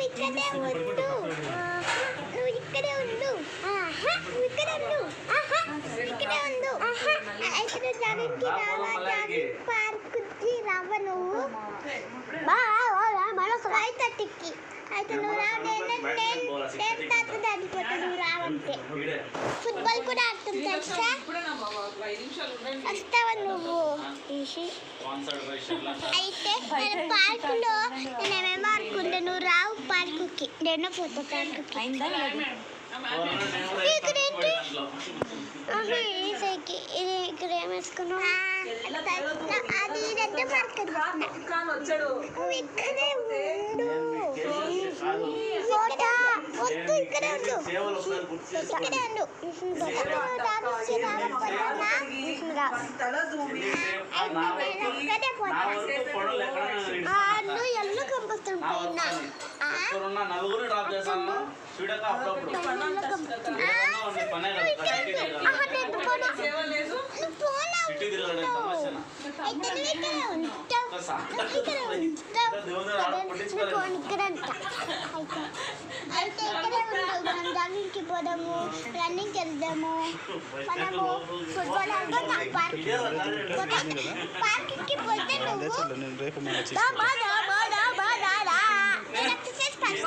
ఇక్కడే ఉండు, నువ్వు ఇక్కడే ఉండు, నువ్వు ఇక్కడే ఉండు, ఇక్కడే ఉండు. అయితే జాగింగ్కి రావా, జాగింగ్ పార్క్కి రావా నువ్వు? 5:30కి. అయితే నువ్వు రావు, నేను తాత అడిగిపోతా నువ్వు రావంటే. ఫుట్బాల్ కూడా ఆడుతుంది తెలుసా? వస్తావా నువ్వు? అయితే నేను పార్కులో నేనేమేమో ఆడుకుంటా, నువ్వు రావు పార్కుకి. నేను పోతా పార్కుకి. ఇది ఇక్కడ ఏమేసుకున్నావు? అది రెడ్ పార్క్. నువ్వు ఇక్కడే ఉండు, వద్దు ఇక్కడే ఉండు, ఇక్కడే ఉండు. ఒక్కడే పోతా. నువ్వు ఎల్లు కంపిస్తుంటా అయితే ఇక్కడే ఉండవు. మనం జాగింగ్కి పోదాము, రన్నింగ్కి వెళ్దాము, మనము ఫుట్బాల్ ఆడుకుందాం. పార్క్కి పోతే నువ్వు ఎక్సర్సైజ్ పార్క్